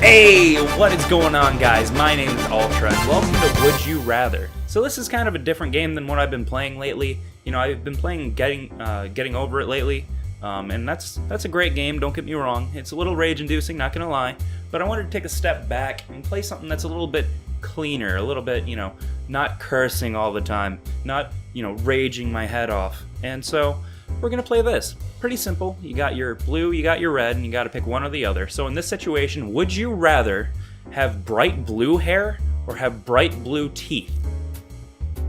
Hey, what is going on, guys? My name is Ultra, and welcome to Would You Rather. So this is kind of a different game than what I've been playing lately. You know, I've been playing Getting Over It lately, and that's a great game, don't get me wrong. It's a little rage-inducing, not gonna lie, but I wanted to take a step back and play something that's a little bit cleaner, a little bit, you know, not cursing all the time, not, you know, raging my head off. And so, we're gonna play this. Pretty simple. You got your blue, you got your red, and you gotta pick one or the other. So in this situation, would you rather have bright blue hair or have bright blue teeth?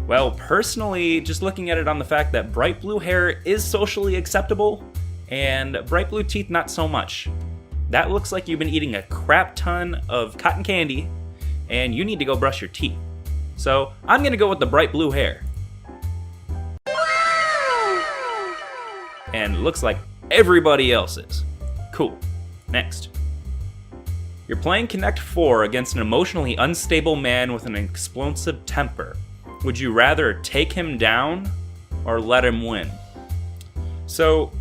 Well, personally, just looking at it on the fact that bright blue hair is socially acceptable, and bright blue teeth not so much. That looks like you've been eating a crap ton of cotton candy, and you need to go brush your teeth. So, I'm gonna go with the bright blue hair. And it looks like everybody else is. Cool. Next. You're playing Connect 4 against an emotionally unstable man with an explosive temper. Would you rather take him down or let him win? So,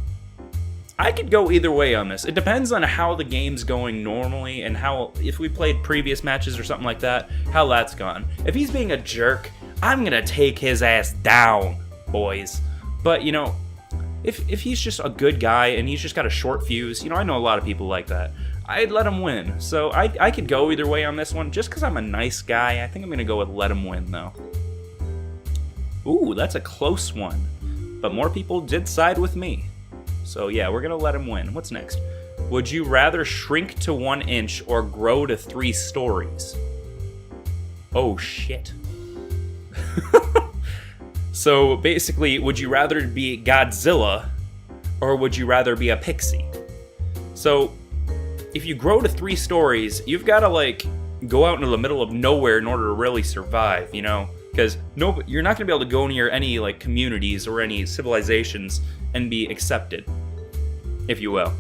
I could go either way on this. It depends on how the game's going normally and how, if we played previous matches or something like that, how that's gone. If he's being a jerk, I'm gonna take his ass down, boys. But, you know, if he's just a good guy and he's just got a short fuse, you know, I know a lot of people like that, I'd let him win. So I could go either way on this one. Just because I'm a nice guy, I think I'm going to go with let him win, though. Ooh, that's a close one. But more people did side with me. So yeah, we're going to let him win. What's next? Would you rather shrink to 1 inch or grow to 3 stories? Oh, shit. So basically, would you rather be Godzilla or would you rather be a pixie? So if you grow to 3 stories, you've got to like go out into the middle of nowhere in order to really survive, you know? Because you're not going to be able to go near any like communities or any civilizations and be accepted, if you will.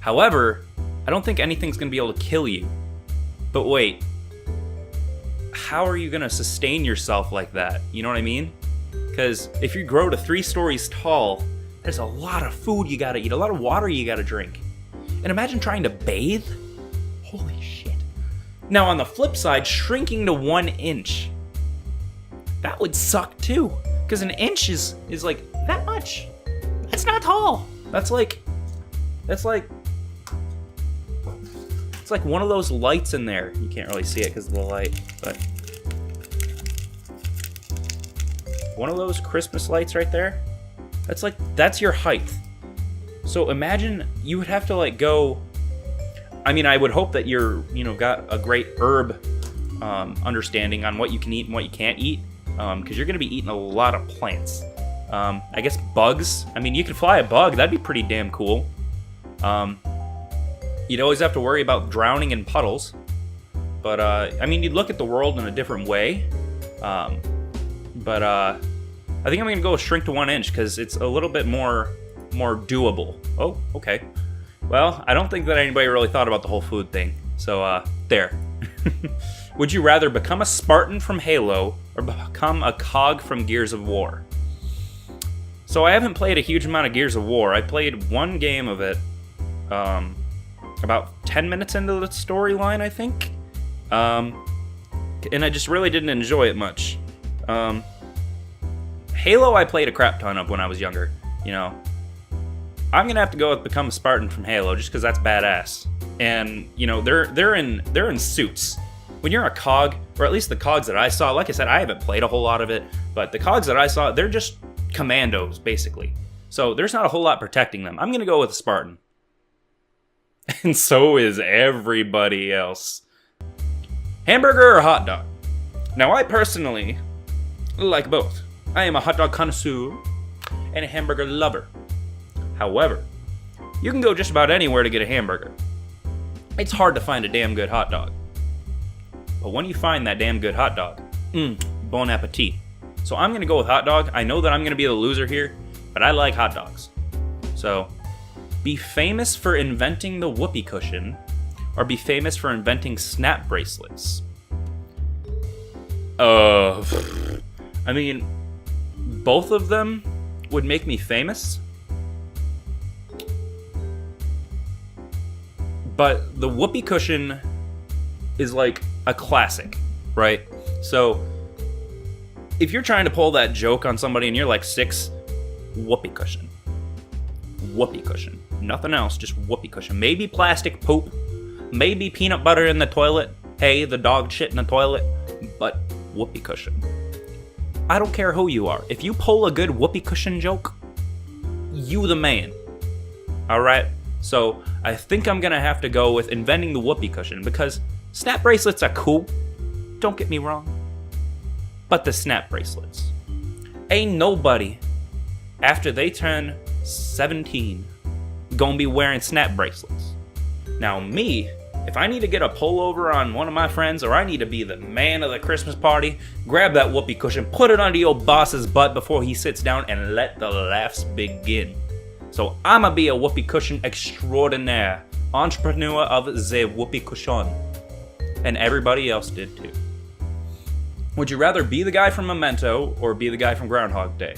However, I don't think anything's going to be able to kill you. But wait. How are you going to sustain yourself like that? You know what I mean? Because if you grow to 3 stories tall, there's a lot of food you gotta eat, a lot of water you gotta drink. And imagine trying to bathe. Holy shit. Now on the flip side, shrinking to 1 inch. That would suck too. Because an inch is like that much. That's not tall. It's like one of those lights in there. You can't really see it because of the light, but one of those Christmas lights right there. That's your height. So imagine you would have to like go. I mean, I would hope that you're, you know, got a great herb understanding on what you can eat and what you can't eat, because you're gonna be eating a lot of plants. I guess bugs. I mean, you could fly a bug. That'd be pretty damn cool. You'd always have to worry about drowning in puddles. But, I mean, you'd look at the world in a different way. But I think I'm going to go with shrink to 1 inch because it's a little bit more doable. Oh, okay. Well, I don't think that anybody really thought about the whole food thing. So, there. Would you rather become a Spartan from Halo or become a cog from Gears of War? So I haven't played a huge amount of Gears of War. I played one game of it, about 10 minutes into the storyline, I think. And I just really didn't enjoy it much. Halo I played a crap ton of when I was younger, you know. I'm gonna have to go with become a Spartan from Halo just because that's badass. And, you know, they're in suits. When you're a cog, or at least the cogs that I saw, like I said, I haven't played a whole lot of it, but the cogs that I saw, they're just commandos, basically. So there's not a whole lot protecting them. I'm gonna go with a Spartan. And so is everybody else. Hamburger or hot dog? Now, I personally like both. I am a hot dog connoisseur and a hamburger lover. However, you can go just about anywhere to get a hamburger. It's hard to find a damn good hot dog. But when you find that damn good hot dog, bon appetit. So I'm going to go with hot dog. I know that I'm going to be the loser here, but I like hot dogs. So, be famous for inventing the whoopee cushion, or be famous for inventing snap bracelets? I mean, both of them would make me famous. But the whoopee cushion is like a classic, right? So if you're trying to pull that joke on somebody and you're like 6, whoopee cushion. Whoopee cushion. Nothing else, just whoopee cushion. Maybe plastic poop. Maybe peanut butter in the toilet. Hey, the dog shit in the toilet. But whoopee cushion. I don't care who you are. If you pull a good whoopee cushion joke, you the man. Alright? So I think I'm gonna have to go with inventing the whoopee cushion because snap bracelets are cool. Don't get me wrong. But the snap bracelets. Ain't nobody, after they turn 17, gonna be wearing snap bracelets. Now me, if I need to get a pullover on one of my friends or I need to be the man of the Christmas party, grab that whoopee cushion, put it under your boss's butt before he sits down and let the laughs begin. So I'ma be a whoopee cushion extraordinaire, entrepreneur of the whoopee cushion. And everybody else did too. Would you rather be the guy from Memento or be the guy from Groundhog Day?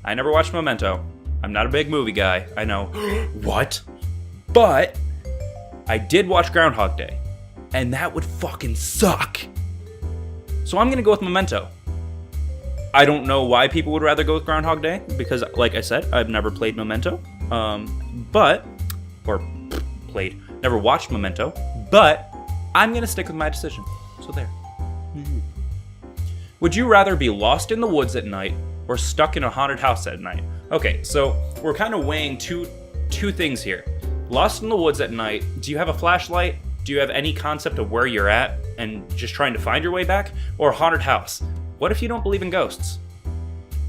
I never watched Memento. I'm not a big movie guy, I know. What? But I did watch Groundhog Day, and that would fucking suck. So I'm gonna go with Memento. I don't know why people would rather go with Groundhog Day, because like I said, I've never played Memento. Never watched Memento, but I'm gonna stick with my decision. So there. Would you rather be lost in the woods at night or stuck in a haunted house at night? Okay, so we're kind of weighing two things here. Lost in the woods at night, do you have a flashlight? Do you have any concept of where you're at and just trying to find your way back? Or a haunted house? What if you don't believe in ghosts?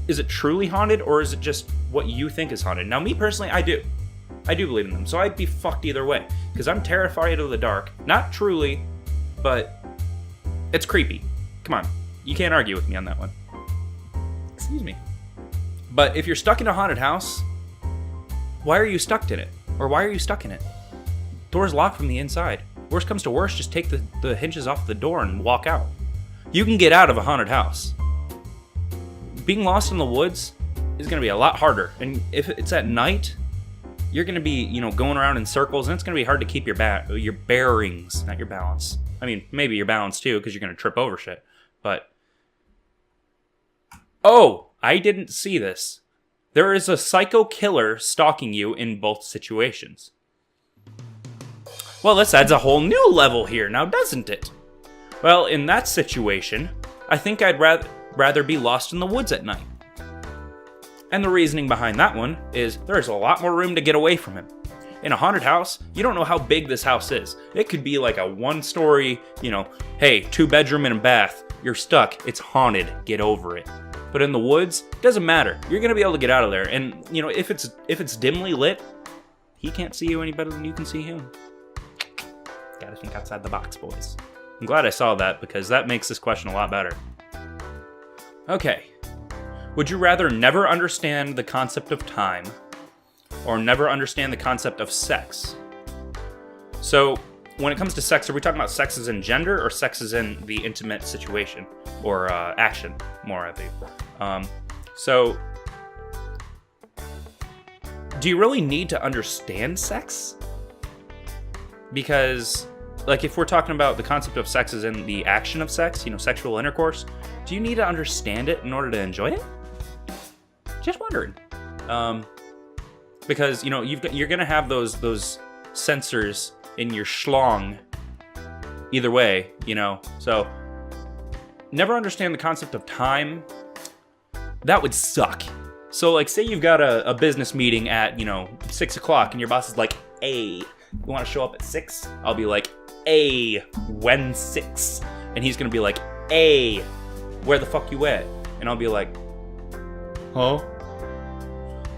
Is it truly haunted or is it just what you think is haunted? Now me personally, I do. I do believe in them, so I'd be fucked either way. Because I'm terrified of the dark. Not truly, but it's creepy. Come on, you can't argue with me on that one. Excuse me. But if you're stuck in a haunted house, why are you stuck in it? Or why are you stuck in it? Door's locked from the inside. Worst comes to worst, just take the hinges off the door and walk out. You can get out of a haunted house. Being lost in the woods is going to be a lot harder. And if it's at night, you're going to be, going around in circles, and it's going to be hard to keep your bearings, not your balance. I mean, maybe your balance too, because you're going to trip over shit. But, oh, I didn't see this. There is a psycho killer stalking you in both situations. Well, this adds a whole new level here now, doesn't it? Well, in that situation, I think I'd rather be lost in the woods at night. And the reasoning behind that one is there's a lot more room to get away from him. In a haunted house, you don't know how big this house is. It could be like a 1-story, hey, 2-bedroom and a bath. You're stuck. It's haunted. Get over it. But in the woods, doesn't matter. You're gonna be able to get out of there. And if it's dimly lit, he can't see you any better than you can see him. Gotta think outside the box, boys. I'm glad I saw that because that makes this question a lot better. Okay. Would you rather never understand the concept of time or never understand the concept of sex? So, when it comes to sex, are we talking about sex as in gender or sex as in the intimate situation or action, more I think? So, do you really need to understand sex? Because, like, if we're talking about the concept of sex as in the action of sex, sexual intercourse, do you need to understand it in order to enjoy it? Just wondering. Because, you're gonna have those sensors in your schlong either way, so never understand the concept of time. That would suck. So, like, say you've got a business meeting at 6 o'clock and your boss is like, hey, you want to show up at 6? I'll be like, hey, when 6? And he's gonna be like, hey, where the fuck you at? And I'll be like, huh?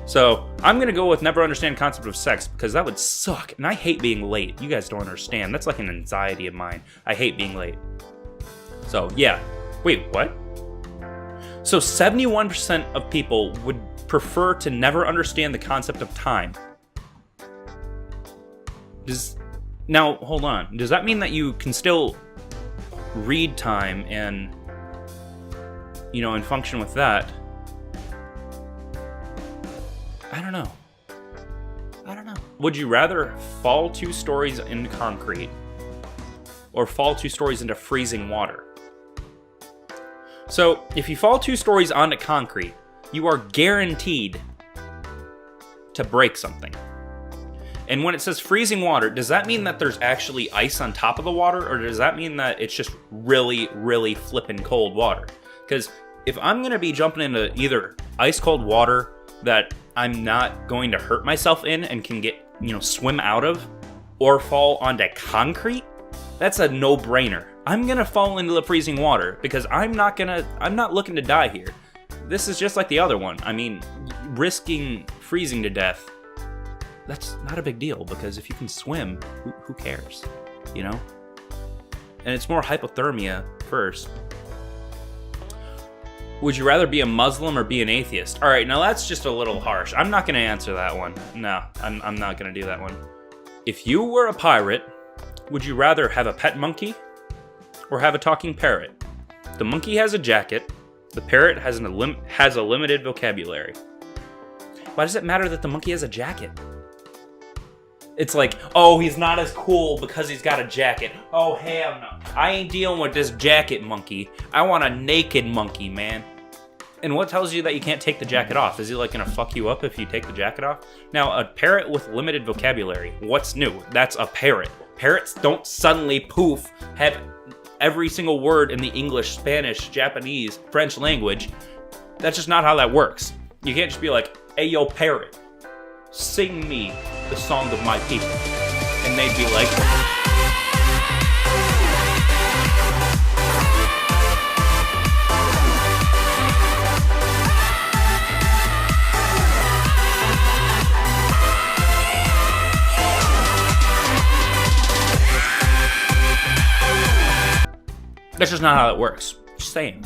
So, I'm gonna go with never understand concept of sex because that would suck. And I hate being late. You guys don't understand. That's like an anxiety of mine. I hate being late. So, yeah. Wait, what? So, 71% of people would prefer to never understand the concept of time. Now, hold on. Does that mean that you can still read time and, and function with that? I don't know. Would you rather fall 2 stories into concrete or fall 2 stories into freezing water? So, if you fall 2 stories onto concrete, you are guaranteed to break something. And when it says freezing water, does that mean that there's actually ice on top of the water, or does that mean that it's just really, really flippin' cold water? Because if I'm going to be jumping into either ice cold water that I'm not going to hurt myself in and can get, swim out of, or fall onto concrete, that's a no-brainer. I'm going to fall into the freezing water because I'm not looking to die here. This is just like the other one. I mean, risking freezing to death, that's not a big deal because if you can swim, who cares, And it's more hypothermia first. Would you rather be a Muslim or be an atheist? All right, now that's just a little harsh. I'm not going to answer that one. No, I'm not going to do that one. If you were a pirate, would you rather have a pet monkey or have a talking parrot? The monkey has a jacket. The parrot has a limited vocabulary. Why does it matter that the monkey has a jacket? It's like, oh, he's not as cool because he's got a jacket. Oh, hell no. I ain't dealing with this jacket monkey. I want a naked monkey, man. And what tells you that you can't take the jacket off? Is he like gonna fuck you up if you take the jacket off? Now, a parrot with limited vocabulary. What's new? That's a parrot. Parrots don't suddenly poof have every single word in the English, Spanish, Japanese, French language. That's just not how that works. You can't just be like, hey, yo, parrot, sing me the song of my people. And they'd be like, that's just not how it works. Just saying.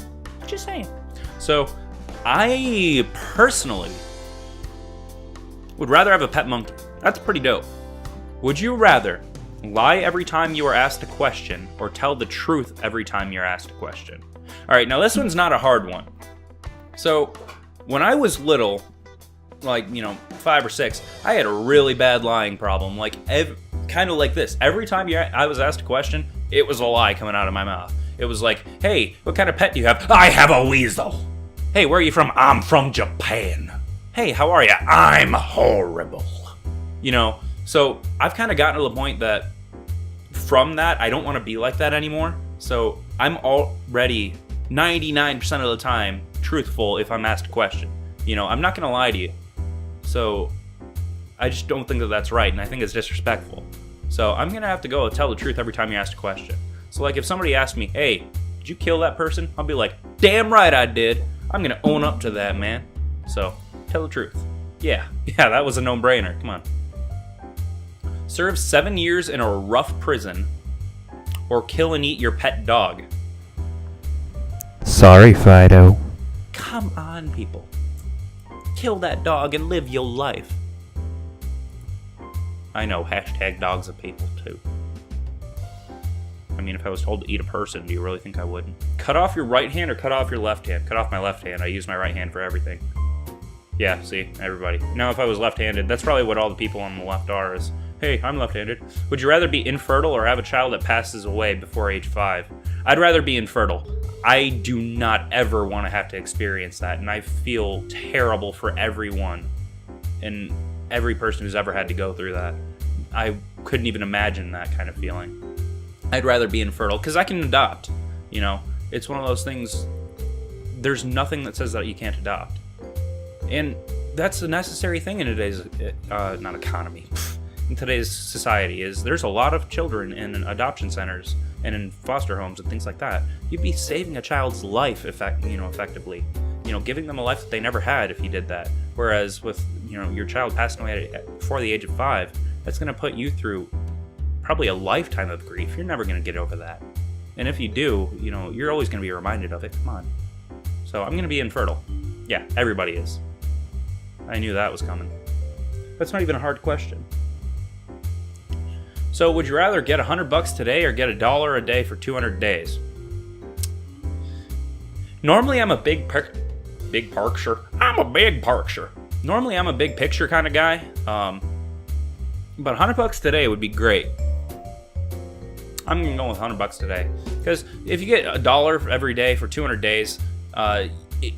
So, I personally would rather have a pet monkey. That's pretty dope. Would you rather lie every time you are asked a question or tell the truth every time you're asked a question? All right, now this one's not a hard one. So, when I was little, 5 or 6, I had a really bad lying problem. Kind of like this. Every time I was asked a question, it was a lie coming out of my mouth. It was like, hey, what kind of pet do you have? I have a weasel. Hey, where are you from? I'm from Japan. Hey, how are you? I'm horrible. So I've kind of gotten to the point that from that, I don't want to be like that anymore. So I'm already 99% of the time truthful if I'm asked a question. I'm not going to lie to you. So I just don't think that that's right, and I think it's disrespectful. So I'm going to have to go tell the truth every time you're asked a question. So if somebody asks me, hey, did you kill that person? I'll be like, damn right I did. I'm going to own up to that, man. So tell the truth. Yeah, that was a no-brainer. Come on. Serve 7 years in a rough prison or kill and eat your pet dog. Sorry, Fido. Come on, people. Kill that dog and live your life. I know, #dogs are people too. I mean, if I was told to eat a person, do you really think I wouldn't? Cut off your right hand or cut off your left hand? Cut off my left hand. I use my right hand for everything. Yeah, see, everybody. Now, if I was left-handed, that's probably what all the people on the left are is, hey, I'm left-handed. Would you rather be infertile or have a child that passes away before age 5? I'd rather be infertile. I do not ever want to have to experience that, and I feel terrible for everyone and every person who's ever had to go through that. I couldn't even imagine that kind of feeling. I'd rather be infertile, because I can adopt, It's one of those things, there's nothing that says that you can't adopt. And that's a necessary thing in today's, not economy, in today's society, is there's a lot of children in adoption centers and in foster homes and things like that. You'd be saving a child's life, effectively. Giving them a life that they never had if you did that. Whereas with, your child passing away before the age of 5, that's going to put you through probably a lifetime of grief. You're never going to get over that. And if you do, you're always going to be reminded of it. Come on. So I'm going to be infertile. Yeah, everybody is. I knew that was coming. That's not even a hard question. So would you rather get $100 today or get $1 a day for 200 days? Normally I'm a big picture. Normally I'm a big picture kind of guy. But $100 today would be great. I'm gonna go with $100 today, because if you get $1 every day for 200 days,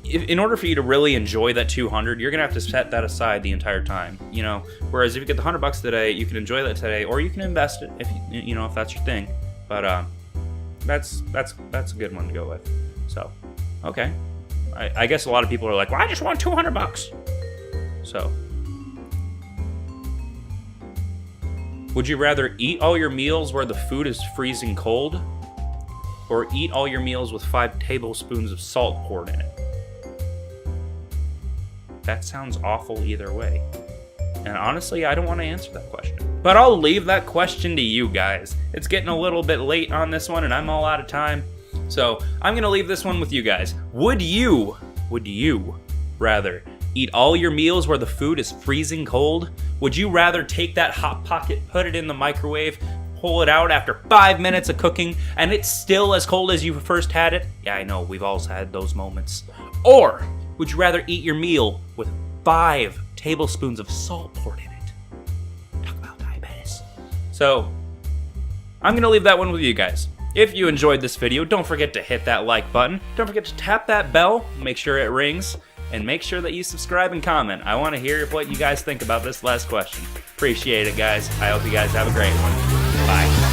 in order for you to really enjoy that 200, you're gonna have to set that aside the entire time. You know, whereas if you get the $100 today, you can enjoy that today, or you can invest it if you know if that's your thing. But that's a good one to go with. So, okay, I guess a lot of people are like, well, I just want $200. So. Would you rather eat all your meals where the food is freezing cold, or eat all your meals with 5 tablespoons of salt poured in it? That sounds awful either way. And honestly, I don't want to answer that question. But I'll leave that question to you guys. It's getting a little bit late on this one, and I'm all out of time. So I'm going to leave this one with you guys. Would you rather eat all your meals where the food is freezing cold? Would you rather take that Hot Pocket, put it in the microwave, pull it out after 5 minutes of cooking, and it's still as cold as you first had it? Yeah, I know, we've all had those moments. Or would you rather eat your meal with 5 tablespoons of salt poured in it? Talk about diabetes. So, I'm going to leave that one with you guys. If you enjoyed this video, don't forget to hit that like button. Don't forget to tap that bell, make sure it rings. And make sure that you subscribe and comment. I want to hear what you guys think about this last question. Appreciate it, guys. I hope you guys have a great one. Bye.